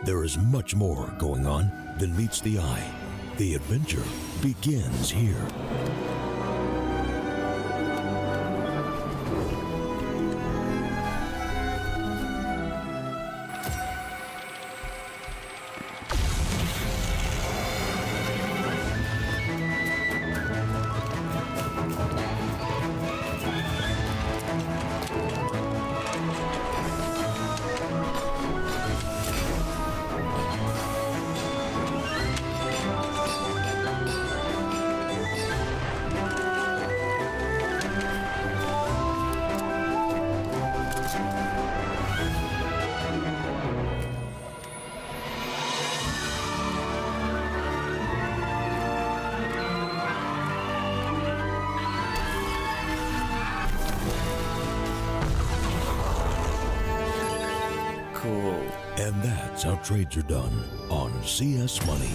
There is much more going on than meets the eye. The adventure begins here. Cool. And that's how trades are done on CS Money.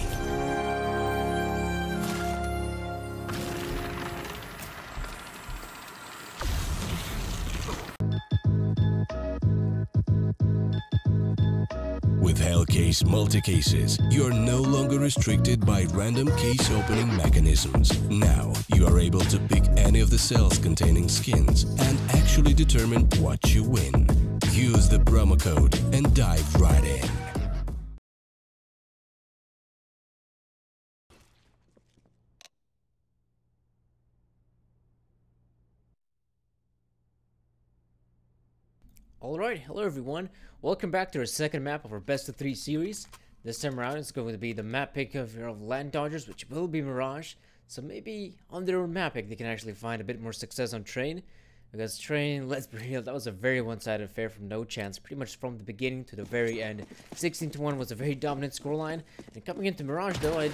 With Hellcase multi-cases, you're no longer restricted by random case opening mechanisms. Now, you are able to pick any of the cells containing skins and actually determine what you win. Use the promo code and dive right in. Alright, hello everyone. Welcome back to our second map of our best of 3 series. This time around it's going to be the map pick of LAN DODGERS, which will be Mirage. So maybe on their own map pick they can actually find a bit more success on Train. Because Train, let's be real, that was a very one-sided affair from NoChance, pretty much from the beginning to the very end. 16-1 was a very dominant scoreline. And coming into Mirage though, I'd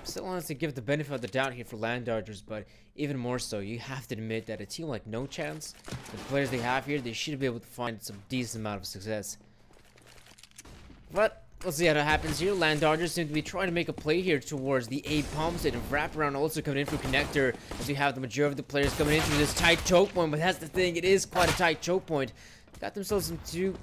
still honestly give the benefit of the doubt here for LAN DODGERS, but even more so, you have to admit that a team like NoChance, the players they have here, they should be able to find some decent amount of success. But let's see how that happens here. LAN DODGERS seem to be trying to make a play here towards the A pumps and wraparound also coming in for connector, as we have the majority of the players coming in through this tight choke point. But that's the thing, it is quite a tight choke point. Got themselves some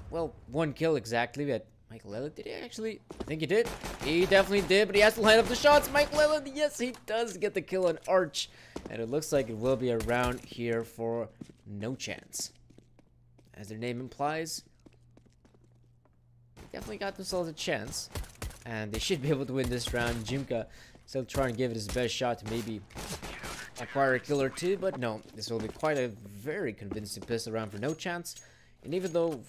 one kill exactly. We had Michael Elliott. Did he actually? I think he did. He definitely did, but he has to line up the shots. Michael Elliott, yes, he does get the kill on Arch. And it looks like it will be a round here for NoChance. As their name implies, definitely got themselves a chance, and they should be able to win this round. Jimka still trying to give it his best shot to maybe acquire a kill or two, but no, this will be quite a very convincing pistol round for NoChance. And even though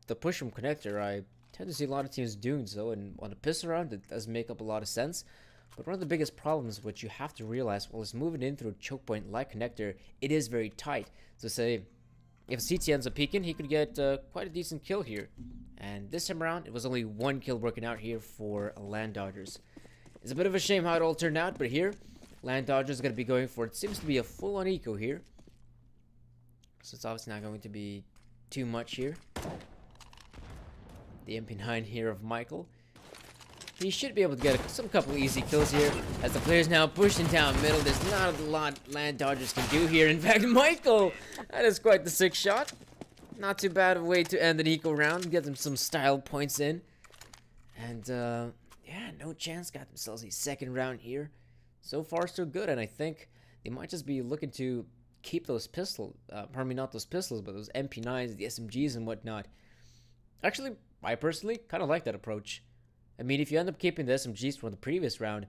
the push from connector, I tend to see a lot of teams doing so, and on a pistol round it does make up a lot of sense. But one of the biggest problems which you have to realize while it's moving in through a choke point like connector, it is very tight. So say if CT ends up peeking, he could get quite a decent kill here. And this time around, it was only one kill working out here for LAN DODGERS. It's a bit of a shame how it all turned out, but here, LAN DODGERS is going to be going for it. Seems to be a full-on eco here. So it's obviously not going to be too much here. The MP9 here of Michael. He should be able to get some couple easy kills here, as the players now pushing down middle. There's not a lot LAN DODGERS can do here. In fact, Michael, that is quite the sick shot. Not too bad of a way to end an eco round. Get them some style points in. And, yeah, NoChance got themselves a second round here. So far, so good. And I think they might just be looking to keep those pistols. Pardon me, not those pistols, but those MP9s, the SMGs and whatnot. Actually, I personally kind of like that approach. I mean, if you end up keeping the SMGs from the previous round,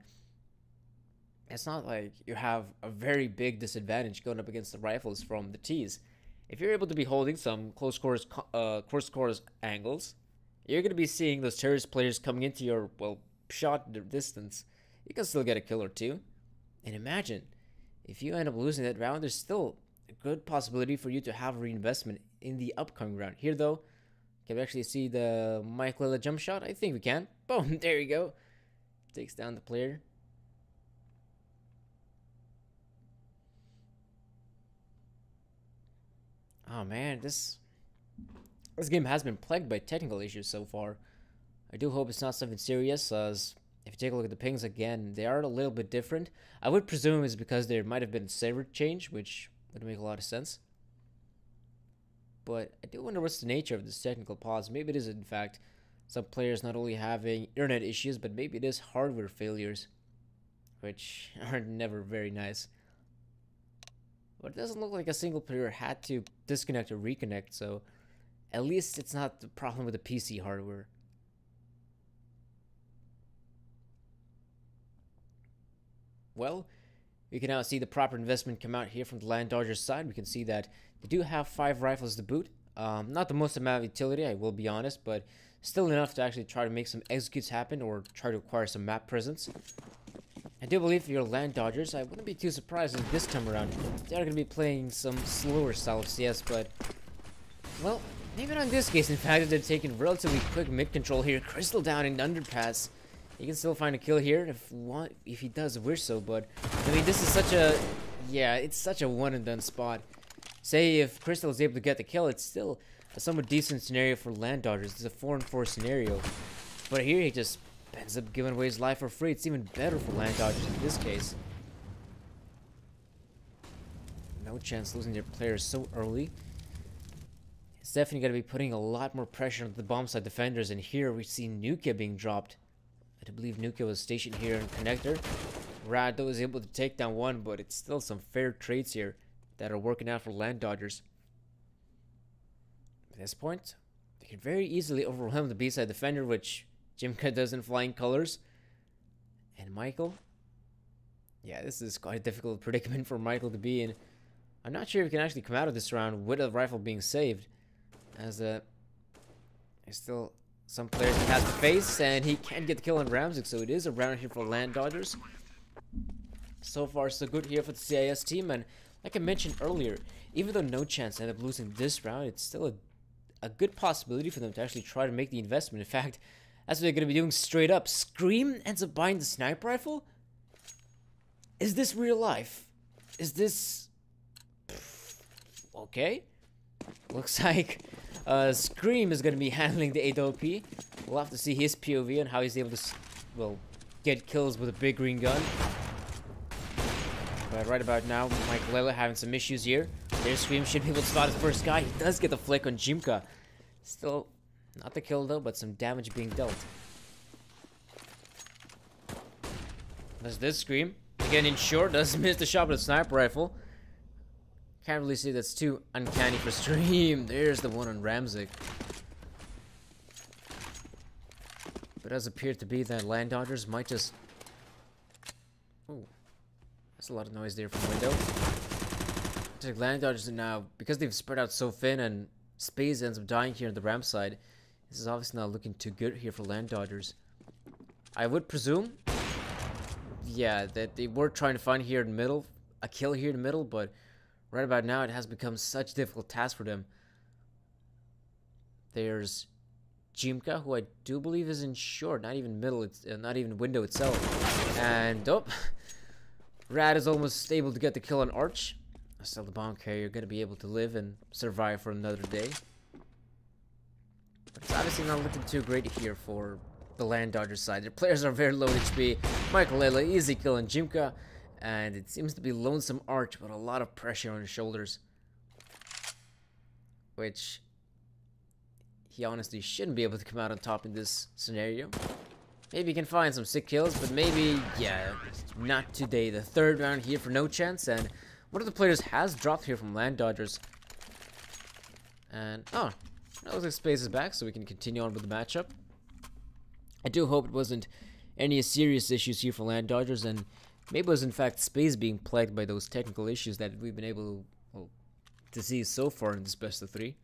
it's not like you have a very big disadvantage going up against the rifles from the Ts. If you're able to be holding some close quarters angles, you're going to be seeing those terrorist players coming into your, shot distance. You can still get a kill or two. And imagine, if you end up losing that round, there's still a good possibility for you to have a reinvestment in the upcoming round. Here, though, can we actually see the Michael Elliott jump shot? I think we can. Boom, there you go. Takes down the player. Oh man, this game has been plagued by technical issues so far. I do hope it's not something serious, as if you take a look at the pings again, they are a little bit different. I would presume it's because there might have been a server change, which would make a lot of sense. But I do wonder what's the nature of this technical pause. Maybe it is in fact some players not only having internet issues, but maybe it is hardware failures, which are never very nice. But it doesn't look like a single player had to disconnect or reconnect, so at least it's not the problem with the PC hardware. Well, we can now see the proper investment come out here from the LAN Dodgers side. We can see that they do have 5 rifles to boot. Not the most amount of utility, I will be honest, but still enough to actually try to make some executes happen or try to acquire some map presence. I do believe for your LAN Dodgers, I wouldn't be too surprised if this time around they're going to be playing some slower style of CS, but, well, maybe not in this case. In fact, they're taking relatively quick mid control here. Crystal down in underpass. He can still find a kill here if he does wish so, but I mean, this is such a, yeah, it's such a one and done spot. Say if Crystal is able to get the kill, it's still a somewhat decent scenario for LAN Dodgers. It's a 4-on-4 scenario, but here he just ends up giving away his life for free. It's even better for LAN Dodgers in this case. NoChance losing their players so early. It's definitely going to be putting a lot more pressure on the bomb side defenders, and here we see Nuka being dropped. I do believe Nuka was stationed here in connector. Rad was able to take down one, but it's still some fair trades here that are working out for LAN Dodgers. At this point, they can very easily overwhelm the B-side defender, which Jimka does in flying colors. And Michael, yeah, this is quite a difficult predicament for Michael to be in. I'm not sure if he can actually come out of this round with a rifle being saved, as there's still some players he has to face, and he can't get the kill on Ramzik, so it is a round here for LAN Dodgers. So far, so good here for the CIS team, and like I mentioned earlier, even though NoChance ended up losing this round, it's still a good possibility for them to actually try to make the investment. In fact, that's what they're going to be doing straight up. Scream ends up buying the sniper rifle? Is this real life? Is this... okay. Looks like Scream is going to be handling the AWP. We'll have to see his POV and how he's able to, well, get kills with a big green gun. But right about now, Mike Lela having some issues here. There's Scream, should be able to spot his first guy. He does get the flick on Jimka. Still, not the kill though, but some damage being dealt. Does this Scream? Again, in short, does miss the shot with a sniper rifle. Can't really see that's too uncanny for Scream. There's the one on Ramzik. But it does appear to be that LAN Dodgers might just... oh, that's a lot of noise there from the window. LAN Dodgers are now, because they've spread out so thin and Space ends up dying here on the ramp side, this is obviously not looking too good here for LAN Dodgers. I would presume, yeah, that they were trying to find here in the middle, a kill here in the middle, but right about now it has become such a difficult task for them. There's Jimka, who I do believe is in short, not even middle, it's not even window itself. And oh, Rad is almost able to get the kill on Arch. Still, the bomb carrier going to be able to live and survive for another day. But it's obviously not looking too great here for the LAN Dodgers side. Their players are very low HP. Michael Lela, easy kill on Jimka. And it seems to be Lonesome Arch with a lot of pressure on his shoulders. Which he honestly shouldn't be able to come out on top in this scenario. Maybe he can find some sick kills, but maybe, yeah, not today. The third round here for NoChance, and one of the players has dropped here from LAN Dodgers. And, oh, that looks like Space is back, so we can continue on with the matchup. I do hope it wasn't any serious issues here for LAN Dodgers, and maybe it was in fact Space being plagued by those technical issues that we've been able to see so far in this best of 3.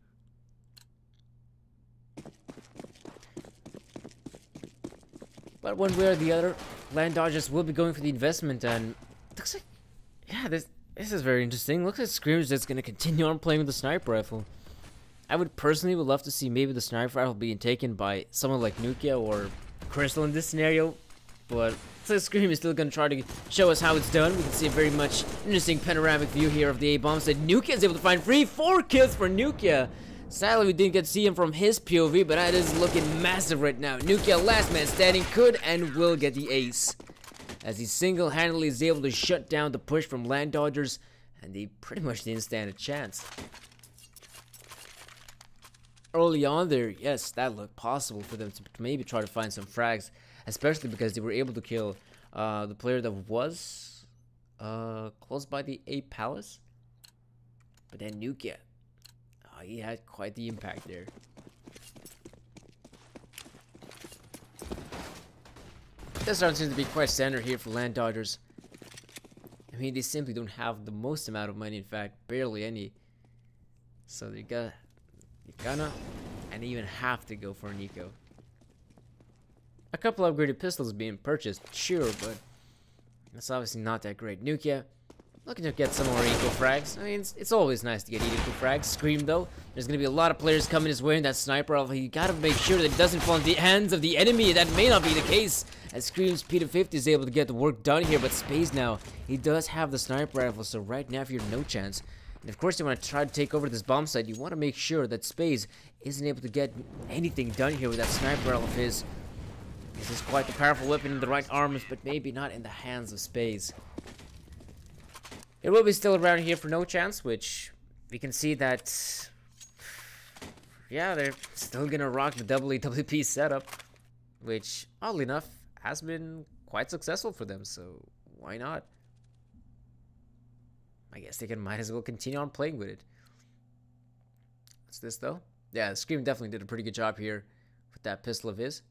But one way or the other, LAN Dodgers will be going for the investment, and looks like, yeah, this is very interesting. Looks like Scream's just going to continue on playing with the sniper rifle. I would personally love to see maybe the sniper rifle being taken by someone like Nuka or Crystal in this scenario, but so Scream is still going to try to show us how it's done. We can see a very much interesting panoramic view here of the A-bomb. So Nuka is able to find 4 kills for Nuka. Sadly, we didn't get to see him from his POV, but that is looking massive right now. Nuka, last man standing, could and will get the ace, as he single-handedly is able to shut down the push from LAN Dodgers, and they pretty much didn't stand a chance. early on there, yes, that looked possible for them to maybe try to find some frags, especially because they were able to kill the player that was close by the A Palace. But then Nukia, he had quite the impact there. This round seems to be quite standard here for LAN Dodgers. I mean, they simply don't have the most amount of money, in fact, barely any. So you're gonna and even have to go for an eco. A couple upgraded pistols being purchased, sure, but that's obviously not that great. Nukia looking to get some more eco frags. I mean, it's always nice to get eco frags. Scream though, there's gonna be a lot of players coming his way in that sniper rifle. You gotta make sure that it doesn't fall in the hands of the enemy. That may not be the case, as Scream's P250 is able to get the work done here. But Space now, he does have the sniper rifle, so right now if you're NoChance, and of course you want to try to take over this bomb site, you want to make sure that Space isn't able to get anything done here with that sniper rifle of his. This is quite a powerful weapon in the right arms, but maybe not in the hands of Space. It will be still around here for NoChance, which we can see that, yeah, they're still gonna rock the WWP setup, which oddly enough has been quite successful for them, so why not? I guess they might as well continue on playing with it. What's this though? Yeah, Scream definitely did a pretty good job here with that pistol of his.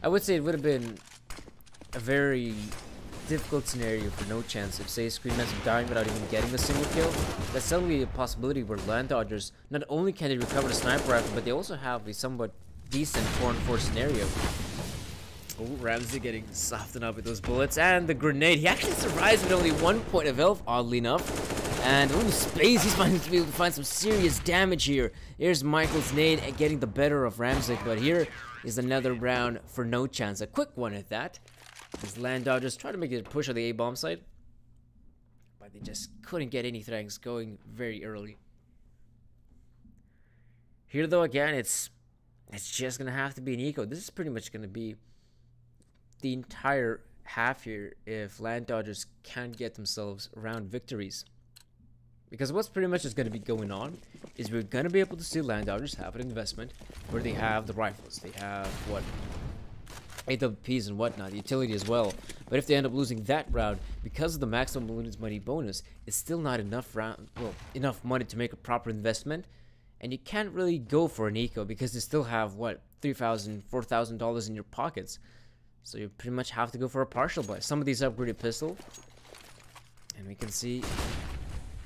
I would say it would have been a very difficult scenario for NoChance if, say, Scream ends up dying without even getting a single kill. That's suddenly a possibility where LAN Dodgers, not only can they recover the sniper rifle, but they also have a somewhat decent 4-on-4 scenario. Oh, Ramsey getting softened up with those bullets, and the grenade. He actually survives with only 1 point of health, oddly enough. And ooh, Space, he's managed to be able to find some serious damage here. Here's Michael's nade and getting the better of Ramsey, but here is another round for NoChance. A quick one at that. As LAN Dodgers try to make a push on the A-bomb site, but they just couldn't get any things going very early. Here though, again, it's just gonna have to be an eco. This is pretty much gonna be the entire half here if LAN Dodgers can't get themselves around victories. Because what's pretty much is going to be going on is we're going to be able to see LAN Dodgers have an investment where they have the rifles, they have what, AWPs and whatnot, utility as well. But if they end up losing that round, because of the maximum balloons money bonus, it's still not enough enough money to make a proper investment. And you can't really go for an eco because you still have what, $3,000, $4,000 in your pockets. So you pretty much have to go for a partial buy. Some of these upgraded pistol, and we can see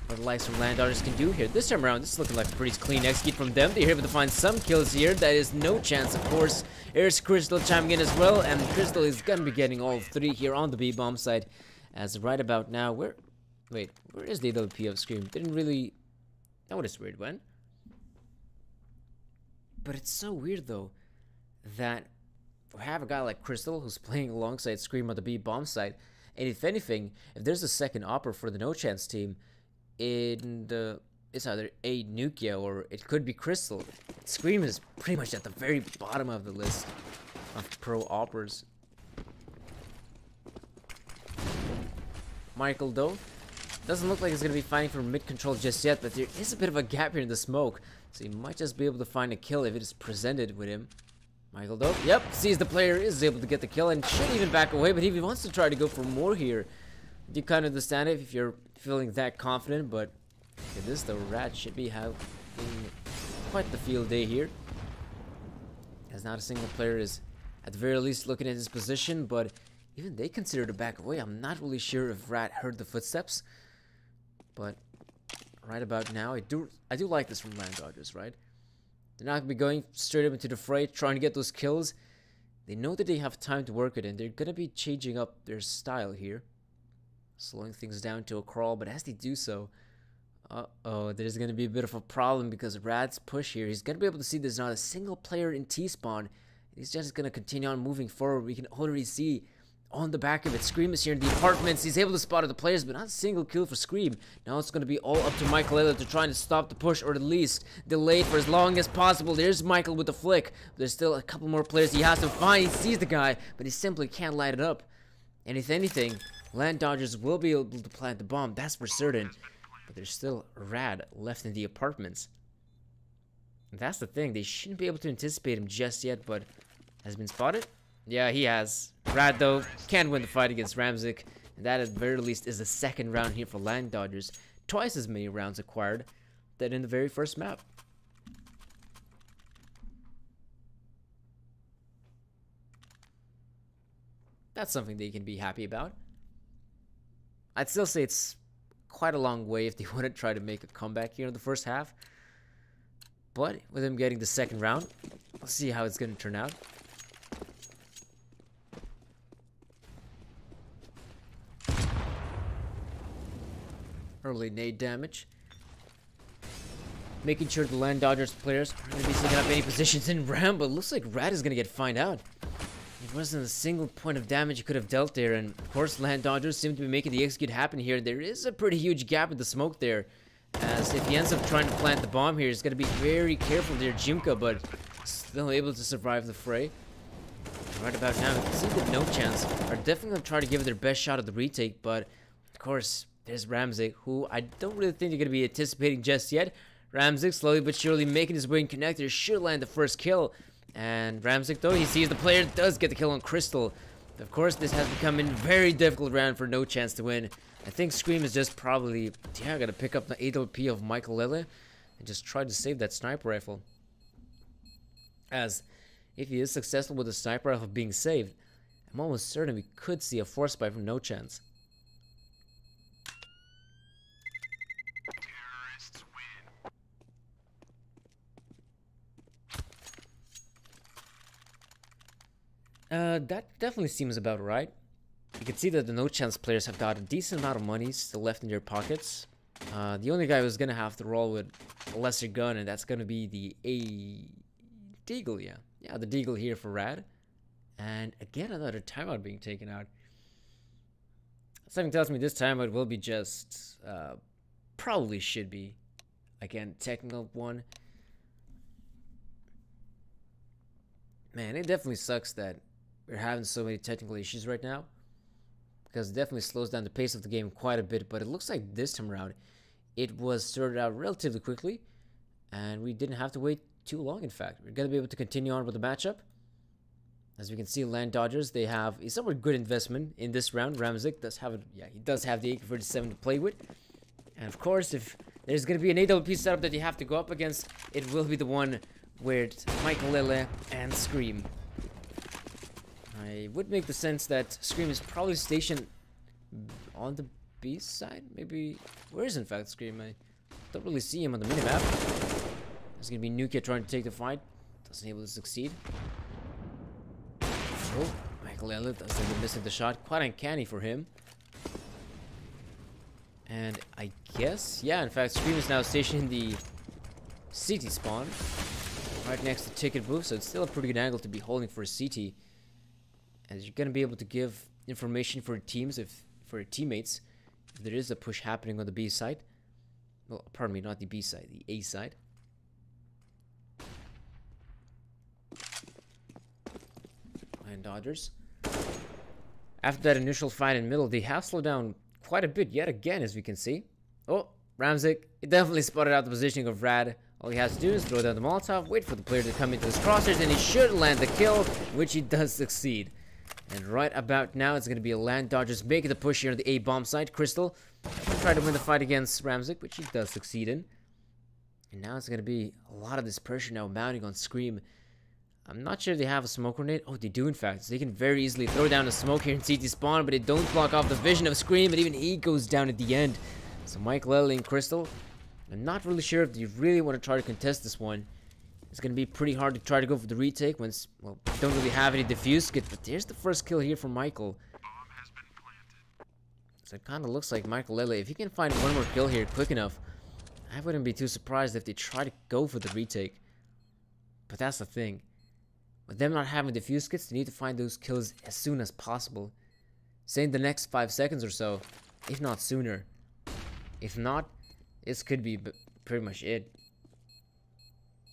what the likes from LAN Dodgers can do here. This time around, this is looking like a pretty clean execute from them. They're able to find some kills here. That is NoChance, of course. Here's Crystal chiming in as well, and Crystal is gonna be getting all 3 here on the B-bomb side. As right about now, where is the AWP of Scream? Didn't really notice where it went. But it's so weird though that we have a guy like Crystal who's playing alongside Scream on the B-bomb side, and if anything, if there's a second opera for the NoChance team, it's either a Nukia or it could be Crystal. Scream is pretty much at the very bottom of the list of pro operas. Michael though doesn't look like he's gonna be fighting for mid control just yet, but there is a bit of a gap here in the smoke, so he might just be able to find a kill if it is presented with him. Michael though, yep, sees the player, is able to get the kill and should even back away, but if he wants to try to go for more here, you kind of understand it if you're feeling that confident. But look at this though, Rat should be having quite the field day here, as not a single player is at the very least looking at his position, but even they consider to back away. I'm not really sure if Rat heard the footsteps, but right about now, I do like this from LAN Dodgers, right? They're not gonna be going straight up into the fray, trying to get those kills. They know that they have time to work with it, and they're gonna be changing up their style here, slowing things down to a crawl. But as they do so, there's gonna be a bit of a problem, because Rad's push here, he's gonna be able to see there's not a single player in T-spawn. He's just gonna continue on moving forward. We can already see on the back of it, Scream is here in the apartments. He's able to spot the players, but not a single kill for Scream. Now it's going to be all up to Michael Elliott to try to stop the push, or at least delay it for as long as possible. There's Michael with the flick. There's still a couple more players he has to find. He sees the guy, but he simply can't light it up. And if anything, LAN Dodgers will be able to plant the bomb, that's for certain. But there's still Rad left in the apartments. That's the thing. They shouldn't be able to anticipate him just yet, but has been spotted? Yeah, he has. Rad, though, can't win the fight against Ramzik. And that, at the very least, is the second round here for LAN Dodgers. Twice as many rounds acquired than in the very first map. That's something they can be happy about. I'd still say it's quite a long way if they want to try to make a comeback here in the first half. But with him getting the second round, we'll see how it's going to turn out. Early nade damage. Making sure the LAN Dodgers players aren't going to be taking up any positions in Ram, but looks like Rad is going to get found out. It wasn't a single point of damage he could have dealt there, and of course LAN Dodgers seem to be making the execute happen here. There is a pretty huge gap in the smoke there, as if he ends up trying to plant the bomb here, he's got to be very careful there, Jimka, but still able to survive the fray. Right about now, you can see that NoChance are definitely going to try to give it their best shot at the retake, but of course, there's Ramzik, who I don't really think they're going to be anticipating just yet. Ramzik slowly but surely making his way in connector, should land the first kill. And Ramzik, though, he sees the player, does get the kill on Crystal. Of course, this has become a very difficult round for NoChance to win. I think Scream is just probably, yeah, gotta pick up the AWP of Michael Lille and just try to save that sniper rifle. As if he is successful with the sniper rifle being saved, I'm almost certain we could see a force buy from NoChance. That definitely seems about right. You can see that the NoChance players have got a decent amount of money still left in their pockets. The only guy who's gonna have to roll with a lesser gun, and that's gonna be the Deagle, yeah, the Deagle here for Rad. And again, another timeout being taken out. Something tells me this timeout will be just, probably should be, again, technical one. Man, it definitely sucks that we're having so many technical issues right now, because it definitely slows down the pace of the game quite a bit. But it looks like this time around it was sorted out relatively quickly, and we didn't have to wait too long. In fact, we're going to be able to continue on with the matchup. As we can see, LAN Dodgers, they have a somewhat good investment in this round. Ramzik does have he does have the AK-47 to play with. And of course, if there's going to be an AWP setup that you have to go up against, it will be the one with Michael Lille and Scream. I would make the sense that Scream is probably stationed on the B side. Maybe, where is in fact Scream? I don't really see him on the minimap. There's gonna be Nukia trying to take the fight. Doesn't able to succeed. Oh, Michael Lille does end up missing the shot. Quite uncanny for him. And I guess, yeah, in fact, Scream is now stationed in the CT spawn, right next to Ticket Booth, so it's still a pretty good angle to be holding for a CT. As you're gonna be able to give information for teams, for your teammates, if there is a push happening on the B side. Well, pardon me, not the B side, the A side. LAN Dodgers. After that initial fight in the middle, they have slowed down quite a bit yet again, as we can see. Oh, Ramzik, it definitely spotted out the positioning of Rad. All he has to do is throw down the Molotov, wait for the player to come into his crosshairs, and he should land the kill, which he does succeed. And right about now, it's going to be a LAN Dodgers making the push here on the A bomb side. Crystal will try to win the fight against Ramzik, which he does succeed in. And now it's going to be a lot of this pressure now mounting on Scream. I'm not sure if they have a smoke grenade. Oh, they do in fact. So they can very easily throw down a smoke here in CT spawn, but they don't block off the vision of Scream, but even he goes down at the end. So Mike Lille and Crystal, I'm not really sure if they really want to try to contest this one. It's going to be pretty hard to try to go for the retake once, well, don't really have any defuse kit, but there's the first kill here from Michael. So it kind of looks like Michael Lille, if he can find one more kill here quick enough, I wouldn't be too surprised if they try to go for the retake. But that's the thing. With them not having defuse kits, they need to find those kills as soon as possible. Say in the next 5 seconds or so, if not sooner. If not, this could be pretty much it.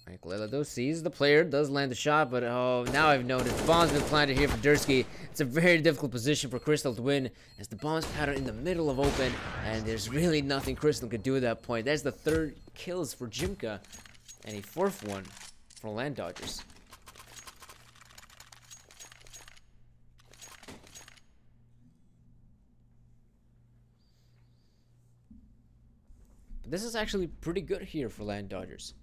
Michael Lille though sees the player, does land the shot, but oh, now I've noticed the bomb's been planted here for Dursky. It's a very difficult position for Crystal to win, as the bomb's planted in the middle of open, and there's really nothing Crystal could do at that point. That's the third kills for Jimka. And a fourth one for LAN Dodgers. But this is actually pretty good here for LAN Dodgers.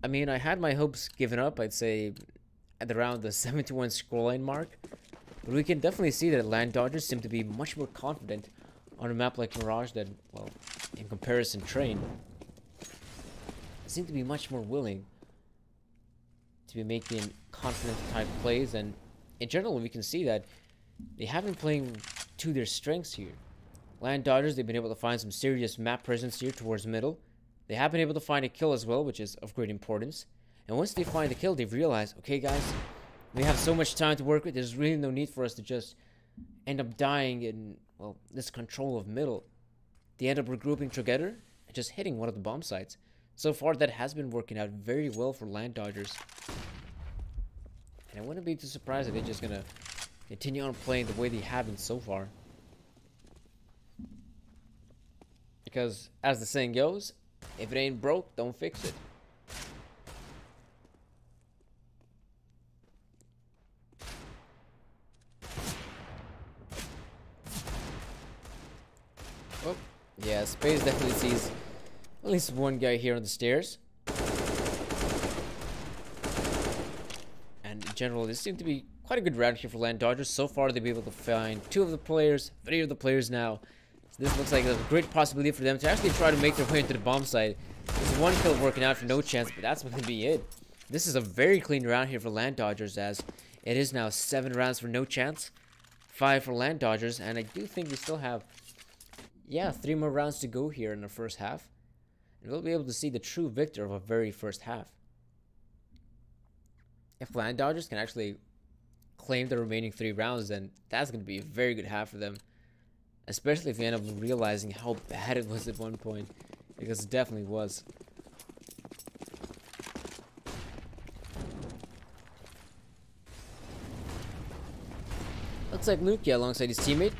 I mean, I had my hopes given up, I'd say, at around the 7-1 scoreline mark. But we can definitely see that LAN Dodgers seem to be much more confident on a map like Mirage than, well, in comparison, Train. They seem to be much more willing to be making confident type plays, and in general, we can see that they have been playing to their strengths here. LAN Dodgers, they've been able to find some serious map presence here towards middle. They have been able to find a kill as well, which is of great importance. And once they find the kill, they've realized, okay guys, we have so much time to work with, there's really no need for us to just end up dying in, well, this control of middle. They end up regrouping together and just hitting one of the bomb sites. So far, that has been working out very well for LAN Dodgers. And I wouldn't be too surprised if they're just gonna continue on playing the way they have been so far. Because, as the saying goes, if it ain't broke, don't fix it. Oh, yeah, Space definitely sees at least one guy here on the stairs. And in general, this seemed to be quite a good round here for LAN Dodgers. So far, they've been able to find 2 of the players, 3 of the players now. So this looks like a great possibility for them to actually try to make their way into the bomb site. There's one kill working out for NoChance, but that's going to be it. This is a very clean round here for LAN Dodgers, as it is now 7 rounds for NoChance, 5 for LAN Dodgers, and I do think we still have, yeah, 3 more rounds to go here in the first half. And we'll be able to see the true victor of a very first half. If LAN Dodgers can actually claim the remaining 3 rounds, then that's going to be a very good half for them. Especially if you end up realizing how bad it was at one point. Because it definitely was. Looks like Lukia alongside his teammate.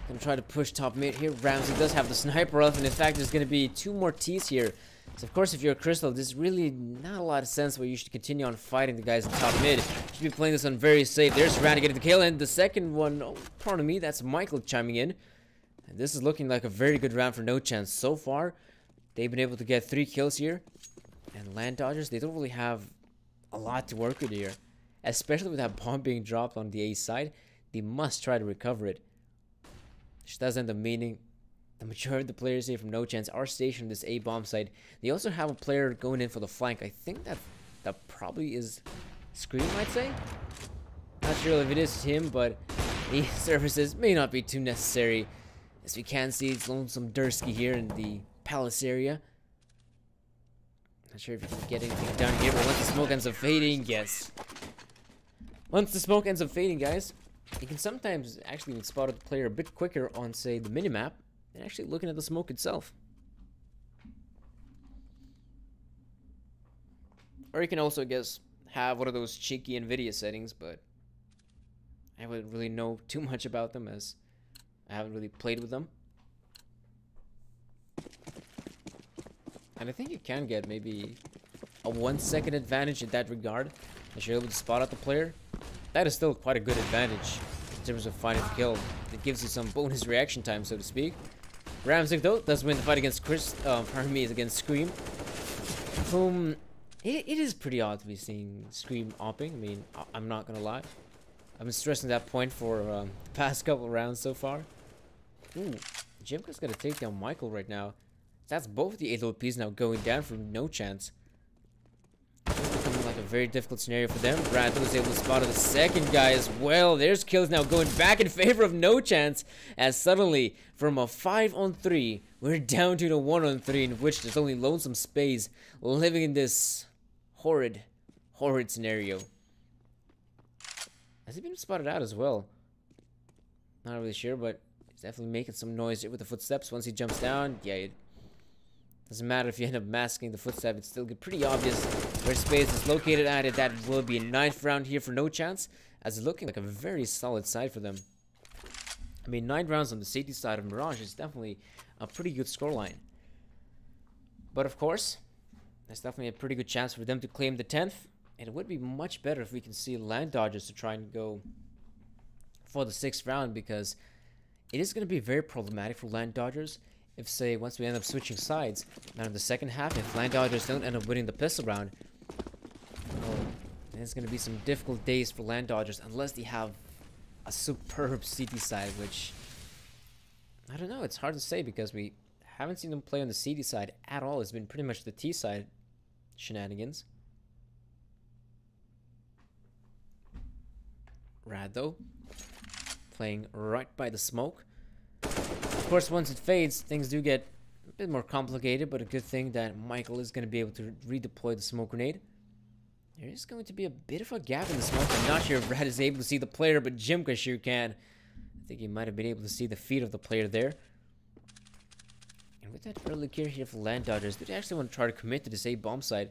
Gonna try to push top mid here. Ramsey does have the sniper off, and in fact there's gonna be 2 more T's here. So of course if you're a Crystal, there's really not a lot of sense where you should continue on fighting the guys in top mid. You should be playing this one very safe. There's Randy getting the kill, and the second one, oh, pardon me, that's Michael chiming in. And this is looking like a very good round for NoChance. So far, they've been able to get 3 kills here. And LAN Dodgers, they don't really have a lot to work with here. Especially with that bomb being dropped on the A side. They must try to recover it. Which does end up meaning the majority of the players here from NoChance are stationed on this A bomb site. They also have a player going in for the flank. I think that probably is Scream, I'd say. Not sure if it is him, but the services may not be too necessary. As we can see, it's Lonesome Dursky here in the Palace area. Not sure if you can get anything down here, but once the smoke ends up fading, yes. Once the smoke ends up fading, guys, you can sometimes actually even spot the player a bit quicker on, say, the minimap than actually looking at the smoke itself. Or you can also, I guess, have one of those cheeky NVIDIA settings, but I wouldn't really know too much about them as I haven't really played with them. And I think you can get maybe a 1-second advantage in that regard, as you're able to spot out the player. That is still quite a good advantage in terms of finding the kill. It gives you some bonus reaction time, so to speak. Ramzik, though, does win the fight against against Scream. Whom, it is pretty odd to be seeing Scream opping. I mean, I'm not gonna lie. I've been stressing that point for the past couple rounds so far. Ooh, Jimka's gonna take down Michael right now. That's both the 8 LPs now going down from NoChance. Looking like a very difficult scenario for them. Brad was able to spot the second guy as well. There's kills now going back in favor of NoChance, as suddenly from a 5-on-3 we're down to the 1-on-3, in which there's only Lonesome Space living in this horrid scenario. Has he been spotted out as well? Not really sure, but he's definitely making some noise here with the footsteps. Once he jumps down, yeah, it doesn't matter if you end up masking the footstep, it's still pretty obvious where Space is located at it. That will be a 9th round here for NoChance, as it's looking like a very solid side for them. I mean, 9 rounds on the safety side of Mirage is definitely a pretty good scoreline. But of course, That's definitely a pretty good chance for them to claim the 10th. And it would be much better if we can see LAN DODGERS to try and go for the 6th round, because it is going to be very problematic for LAN DODGERS if, say, once we end up switching sides, now in the second half, if LAN DODGERS don't end up winning the pistol round, well, it's going to be some difficult days for LAN DODGERS unless they have a superb CT side, which, I don't know, it's hard to say because we haven't seen them play on the CT side at all. It's been pretty much the T side shenanigans. Rad though, playing right by the smoke. Of course, once it fades, things do get a bit more complicated, but a good thing that Michael is going to be able to redeploy the smoke grenade. There is going to be a bit of a gap in the smoke. I'm not sure if Rad is able to see the player, but Jimka sure can. I think he might have been able to see the feet of the player there. And with that early clear here for LAN DODGERS, do they actually want to try to commit to this A bomb site?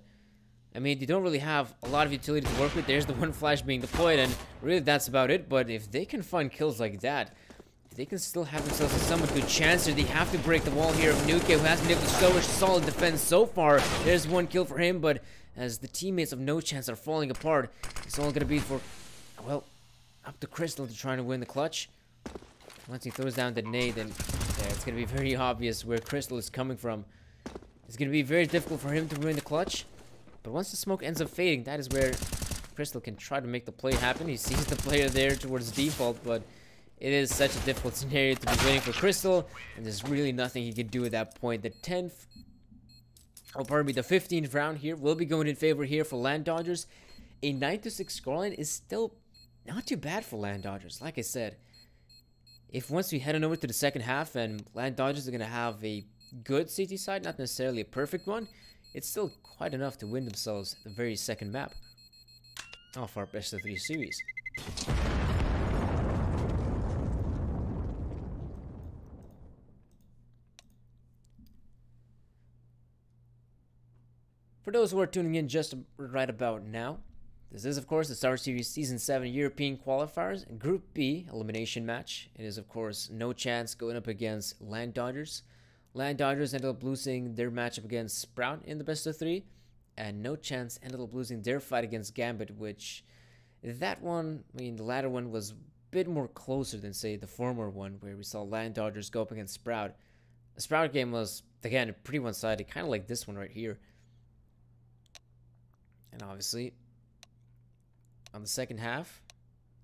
I mean, they don't really have a lot of utility to work with. There's the one flash being deployed, and really that's about it. But if they can find kills like that, they can still have themselves a somewhat good chance here. They have to break the wall here of Nuke, who has been able to show a solid defense so far. There's one kill for him, but as the teammates of NoChance are falling apart, it's all going to be for, well, up to Crystal to try to win the clutch. Once he throws down the nade, then yeah, it's going to be very obvious where Crystal is coming from. It's going to be very difficult for him to win the clutch. But once the smoke ends up fading, that is where Crystal can try to make the play happen. He sees the player there towards default, but it is such a difficult scenario to be waiting for Crystal, and there's really nothing he can do at that point. The 10th, oh pardon me, the 15th round here will be going in favor here for LAN DODGERS. A 9-6 scoreline is still not too bad for LAN DODGERS. Like I said, if once we head on over to the second half and LAN DODGERS are going to have a good CT side, not necessarily a perfect one, it's still quite enough to win themselves the very second map of our best of 3 series. For those who are tuning in just right about now, this is of course the StarSeries Season 7 European Qualifiers Group B elimination match. It is of course NoChance going up against LAN DODGERS. LAN DODGERS ended up losing their matchup against Sprout in the best of 3, and NoChance ended up losing their fight against Gambit, which that one, I mean the latter one was a bit more closer than say the former one where we saw LAN DODGERS go up against Sprout. The Sprout game was again pretty one-sided, kind of like this one right here. And obviously, on the second half,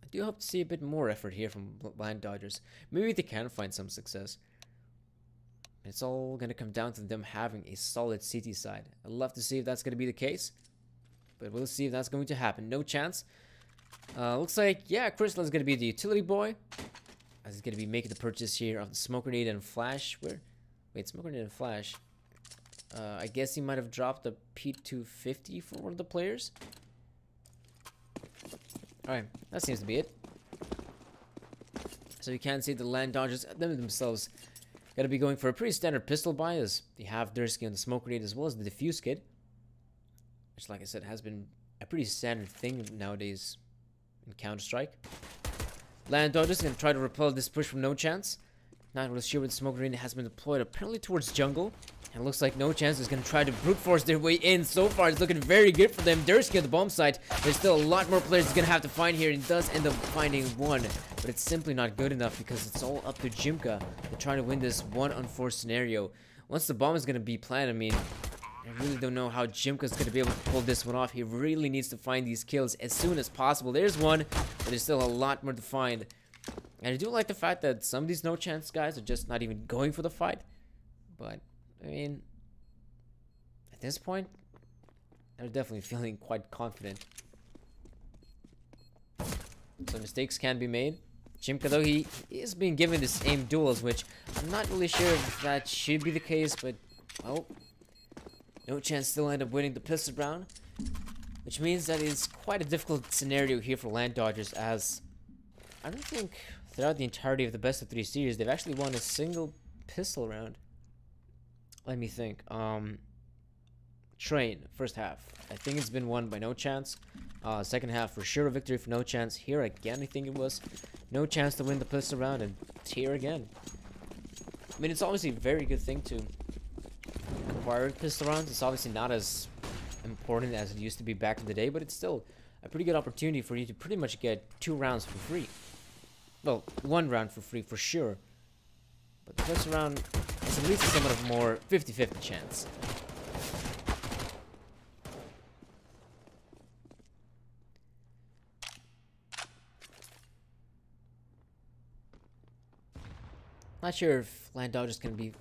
I do hope to see a bit more effort here from LAN DODGERS. Maybe they can find some success. It's all going to come down to them having a solid CT side. I'd love to see if that's going to be the case, but we'll see if that's going to happen. NoChance. Looks like, yeah, Crystal is going to be the utility boy, as he's going to be making the purchase here of the smoke grenade and flash. Wait, smoke grenade and flash. I guess he might have dropped the P250 for one of the players. Alright, that seems to be it. So you can see the LAN DODGERS themselves gotta be going for a pretty standard pistol buy, as they have Dursky on the smoke grenade as well as the defuse kit, which, like I said, has been a pretty standard thing nowadays in Counter-Strike. LAN DODGERS gonna try to repel this push from NoChance. Not really sure where the smoke grenade has been deployed, apparently towards jungle. And it looks like NoChance is going to try to brute force their way in. So far, it's looking very good for them. Dursky on the bomb site. There's still a lot more players he's going to have to find here. And he does end up finding one. But it's simply not good enough because it's all up to Jimka to try to win this 1-on-4 scenario. Once the bomb is going to be planted, I mean, I really don't know how Jimka's going to be able to pull this one off. He really needs to find these kills as soon as possible. There's one, but there's still a lot more to find. And I do like the fact that some of these NoChance guys are just not even going for the fight. But, I mean, at this point, they're definitely feeling quite confident. So mistakes can be made. Jimka, though, he is being given this aim duels, which I'm not really sure if that should be the case, but, well, NoChance still end up winning the pistol round, which means that it's quite a difficult scenario here for LAN DODGERS, as I don't think throughout the entirety of the best of 3 series they've actually won a single pistol round. Let me think. Train, first half. I think it's been won by NoChance. Second half, for sure, a victory for NoChance. Here again, I think it was NoChance to win the pistol round, and here again. I mean, it's obviously a very good thing to acquire pistol rounds. It's obviously not as important as it used to be back in the day, but it's still a pretty good opportunity for you to pretty much get 2 rounds for free. Well, 1 round for free for sure. But the first round is at least somewhat of a more 50-50 chance. Not sure if LAN Dodgers can be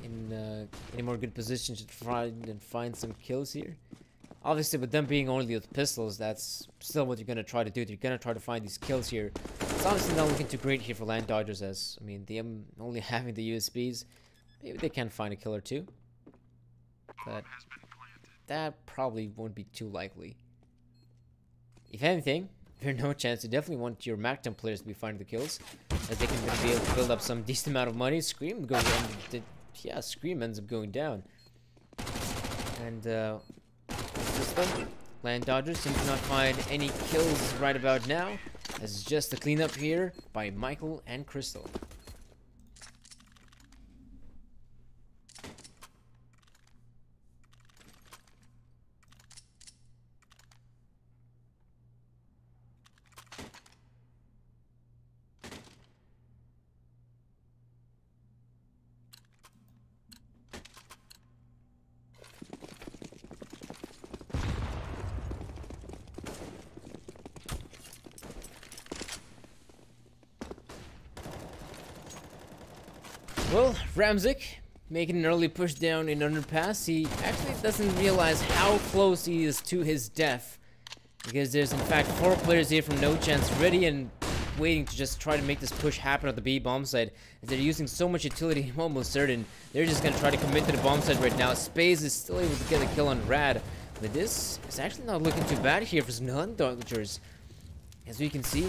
in any more good position to try and find some kills here. Obviously, with them being only with pistols, that's still what you're going to try to do. You're going to try to find these kills here. It's obviously not looking too great here for LAN Dodgers, as, I mean, them only having the USBs. Maybe they can find a kill or two. But that probably won't be too likely. If anything, if you're NoChance, you definitely want your MacTem players to be finding the kills, as they can be able to build up some decent amount of money. Scream goes down. Yeah, Scream ends up going down. And, LAN Dodgers seem to not find any kills right about now, as it's just a cleanup here by Michael and Crystal. Well, Ramzik making an early push down in underpass. He actually doesn't realize how close he is to his death, because there's in fact 4 players here from NoChance ready and waiting to just try to make this push happen at the B bomb site. As they're using so much utility, I'm almost certain they're just gonna try to commit to the bomb site right now. Spaze is still able to get a kill on Rad, but this is actually not looking too bad here for some LAN Dodgers. As we can see,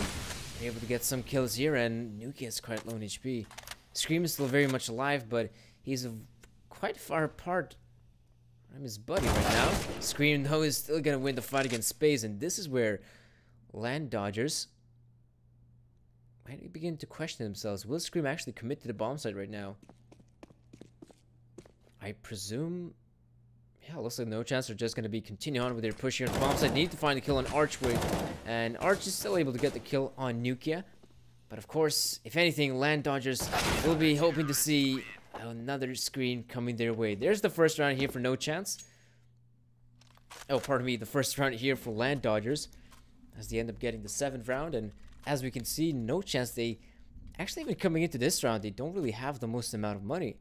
they're able to get some kills here, and Nuki is quite low in HP. Scream is still very much alive, but he's quite far apart from his buddy right now. Scream, though, is still gonna win the fight against Space, and this is where LAN Dodgers might begin to question themselves. Will Scream actually commit to the bomb site right now? I presume... Yeah, looks like NoChance are just gonna be continuing on with their push here on the bomb site. Need to find a kill on Archway, and Arch is still able to get the kill on Nukia. But of course, if anything, LAN Dodgers will be hoping to see another screen coming their way. There's the first round here for NoChance. Oh, pardon me, the first round here for LAN Dodgers, as they end up getting the 7th round. And as we can see, NoChance, they actually, even coming into this round, they don't really have the most amount of money.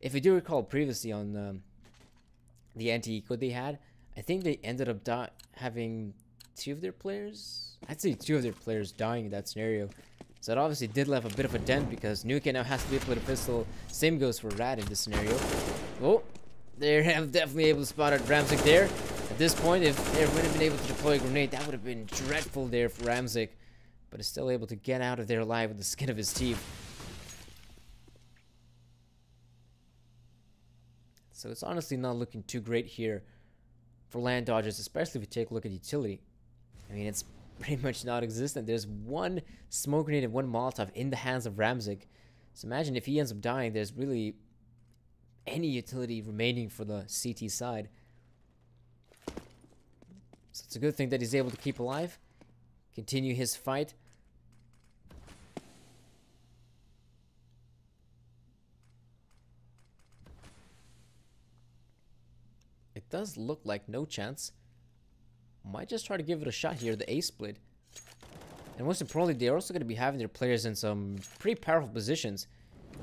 If you do recall previously on the anti-eco they had, I think they ended up having 2 of their players. I'd say 2 of their players dying in that scenario. So it obviously did leave a bit of a dent, because Nuka now has to be able to play the pistol. Same goes for Rad in this scenario. Oh, they're definitely able to spot out Ramzik there. At this point, if they would have been able to deploy a grenade, that would have been dreadful there for Ramzik. But is still able to get out of there alive with the skin of his teeth. So it's honestly not looking too great here for LAN Dodgers, especially if you take a look at utility. I mean, it's pretty much non-existent. There's 1 smoke grenade and 1 Molotov in the hands of Ramzik. So imagine if he ends up dying, there's really any utility remaining for the CT side. So it's a good thing that he's able to keep alive, continue his fight. It does look like NoChance might just try to give it a shot here, the A split. And most importantly, they're also going to be having their players in some pretty powerful positions.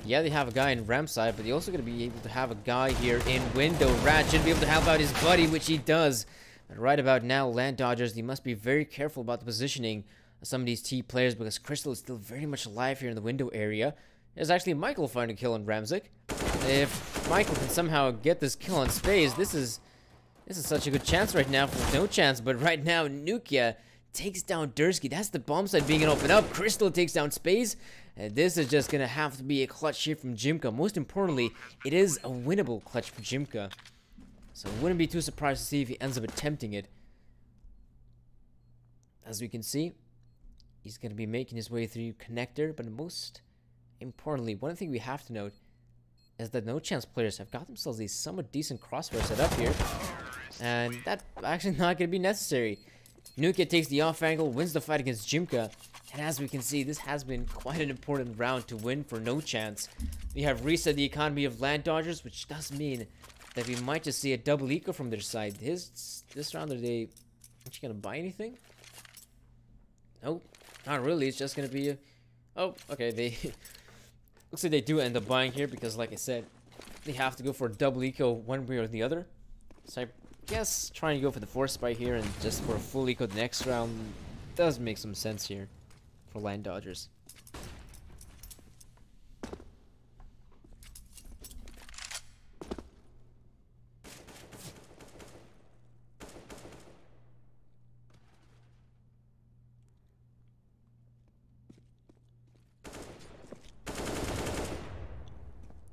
Yeah, they have a guy in ramp side, but they're also going to be able to have a guy here in window. Rad should be able to help out his buddy, which he does. And right about now, LAN Dodgers, they must be very careful about the positioning of some of these T players, because Crystal is still very much alive here in the window area. There's actually Michael finding a kill on Ramzik. If Michael can somehow get this kill on Space, this is such a good chance right now for NoChance. But right now, Nukia takes down Dursky. That's the bomb site being opened up. Crystal takes down Space. And this is just going to have to be a clutch here from Jimka. Most importantly, it is a winnable clutch for Jimka. So I wouldn't be too surprised to see if he ends up attempting it. As we can see, he's going to be making his way through connector. But most importantly, one thing we have to note is that NoChance players have got themselves a somewhat decent crossfire set up here. And that's actually not going to be necessary. Nuka takes the off angle, wins the fight against Jimka. And as we can see, this has been quite an important round to win for NoChance. We have reset the economy of LAN Dodgers, which does mean that we might just see a double eco from their side. This round, are they actually going to buy anything? Nope, not really. It's just going to be a... Oh, okay, they... Looks like they do end up buying here because, like I said, they have to go for a double eco one way or the other. So I guess trying to go for the force buy here and just for a full eco the next round does make some sense here for LAN Dodgers.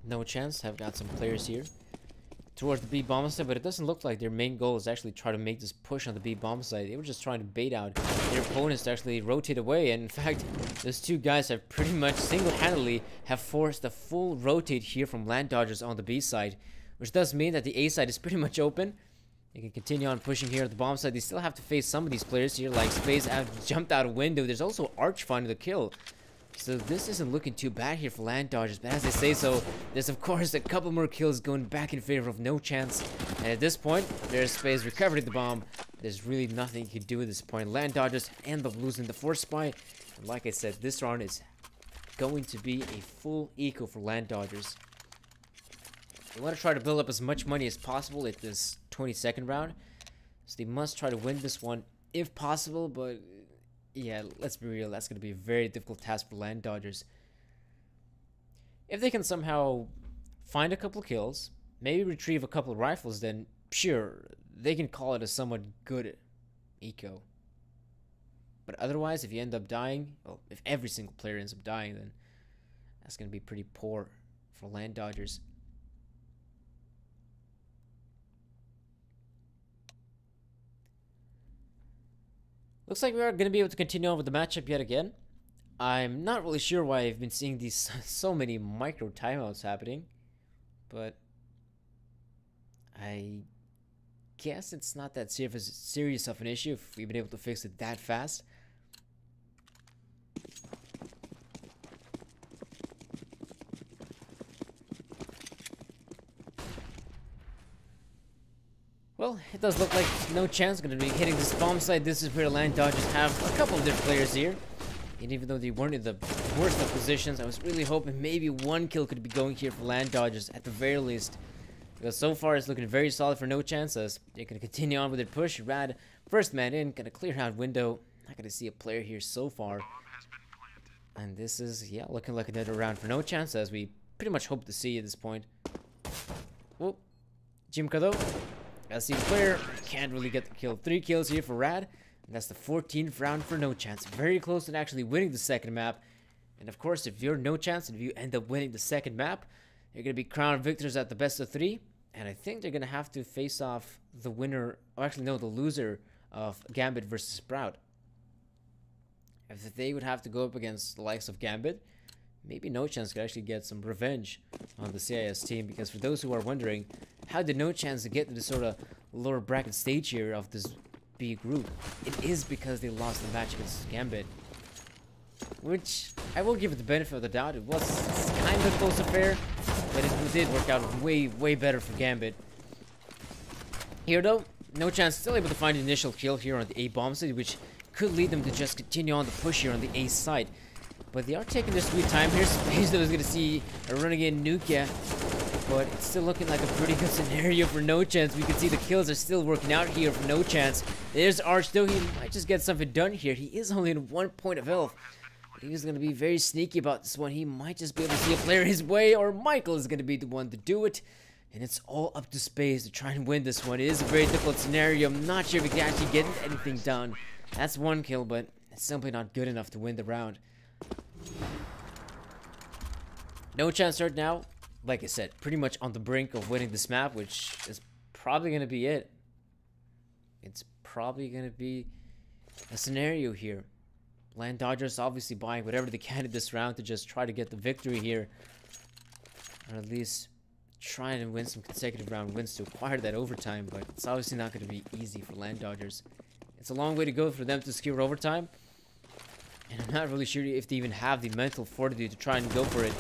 NoChance have got some players here towards the B bomb side, but it doesn't look like their main goal is actually try to make this push on the B bomb side. They were just trying to bait out their opponents to actually rotate away, and in fact, those two guys have pretty much single-handedly have forced a full rotate here from LAN Dodgers on the B side, which does mean that the A side is pretty much open. They can continue on pushing here at the bomb side. They still have to face some of these players here, like Space jumped out a window. There's also Arch finding the kill. So this isn't looking too bad here for LAN Dodgers, but as they say so, there's of course a couple more kills going back in favor of NoChance. And at this point, there's Space recovering the bomb. There's really nothing you can do at this point. LAN Dodgers end up losing the force spy. And like I said, this round is going to be a full eco for LAN Dodgers. They want to try to build up as much money as possible at this 22nd round. So they must try to win this one if possible, but... yeah, let's be real, that's going to be a very difficult task for LAN Dodgers. If they can somehow find a couple kills, maybe retrieve a couple rifles, then sure, they can call it a somewhat good eco. But otherwise, if you end up dying, well, if every single player ends up dying, then that's going to be pretty poor for LAN Dodgers. Looks like we are going to be able to continue on with the matchup yet again. I'm not really sure why I've been seeing these so many micro timeouts happening, but I guess it's not that serious of an issue if we've been able to fix it that fast. Well, it does look like NoChance going to be hitting this bomb site. This is where the LAN Dodgers have a couple of their players here. And even though they weren't in the worst of positions, I was really hoping maybe one kill could be going here for LAN Dodgers at the very least. Because so far it's looking very solid for NoChance as they're going to continue on with their push. Rad, first man in, going to clear out window. Not going to see a player here so far. And this is, yeah, looking like another round for NoChance as we pretty much hope to see at this point. Whoop. Jimka though. Gotta see the player. Can't really get the kill. 3 kills here for Rad. And that's the 14th round for NoChance. Very close to actually winning the second map. And of course, if you're NoChance and if you end up winning the second map, you're going to be crowned victors at the best of 3. And I think they're going to have to face off the winner, or actually no, the loser of Gambit versus Sprout. If they would have to go up against the likes of Gambit, maybe NoChance could actually get some revenge on the CIS team. Because for those who are wondering, how did NoChance get to the sort of lower bracket stage here of this B group? It is because they lost the match against Gambit. Which, I will give it the benefit of the doubt. It was kind of a close affair, but it did work out way, way better for Gambit. Here though, NoChance still able to find the initial kill here on the A bomb side, which could lead them to just continue on the push here on the A side. But they are taking their sweet time here. Space though is going to see a renegade Nuka. But it's still looking like a pretty good scenario for NoChance. We can see the kills are still working out here for NoChance. There's Arch though. He might just get something done here. He is only in 1 point of health. But he's going to be very sneaky about this one. He might just be able to see a player his way. Or Michael is going to be the one to do it. And it's all up to Space to try and win this one. It is a very difficult scenario. I'm not sure if he can actually get anything done. That's 1 kill, but it's simply not good enough to win the round. NoChance right now, like I said, pretty much on the brink of winning this map, which is probably going to be it. It's probably going to be a scenario here. LAN Dodgers obviously buying whatever they can in this round to just try to get the victory here. Or at least try and win some consecutive round wins to acquire that overtime, but it's obviously not going to be easy for LAN Dodgers. It's a long way to go for them to secure overtime, and I'm not really sure if they even have the mental fortitude to try and go for it.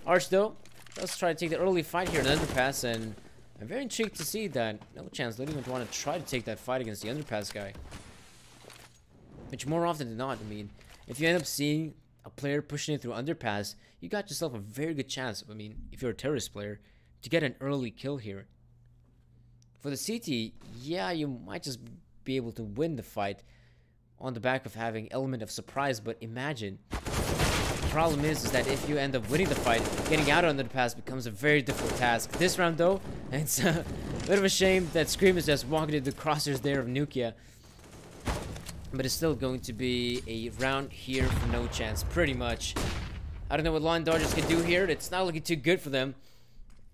Arch, though, let's try to take the early fight here in underpass, and I'm very intrigued to see that NoChance don't even want to try to take that fight against the underpass guy. Which more often than not, I mean, if you end up seeing a player pushing it through underpass, you got yourself a very good chance, I mean, if you're a terrorist player, to get an early kill here. For the CT, yeah, you might just be able to win the fight on the back of having element of surprise, but imagine, the problem is that if you end up winning the fight, getting out on the pass becomes a very difficult task. This round though, it's a bit of a shame that Scream is just walking into the crosshairs there of Nukia. But it's still going to be a round here for NoChance, pretty much. I don't know what LAN Dodgers can do here. It's not looking too good for them.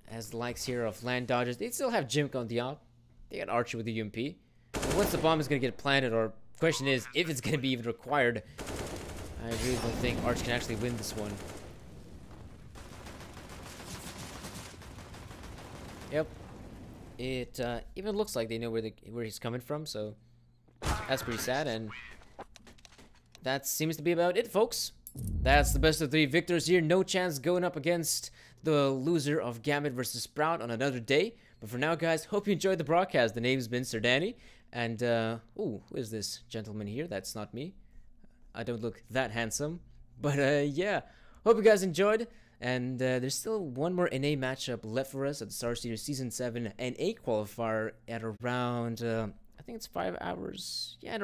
As the likes here of LAN Dodgers, they still have Jimk on the op. They got Archer with the UMP. And once the bomb is going to get planted, or question is, if it's going to be even required, I really don't think Arch can actually win this one. Yep. It even looks like they know where he's coming from, so that's pretty sad, and that seems to be about it, folks. That's the best of 3 victors here. NoChance going up against the loser of Gambit versus Sprout on another day. But for now, guys, hope you enjoyed the broadcast. The name's been Sir Danny, and ooh, who is this gentleman here? That's not me. I don't look that handsome, but yeah, hope you guys enjoyed. And there's still one more NA matchup left for us at the StarSeries Season 7 NA Qualifier at around I think it's 5 hours. Yeah,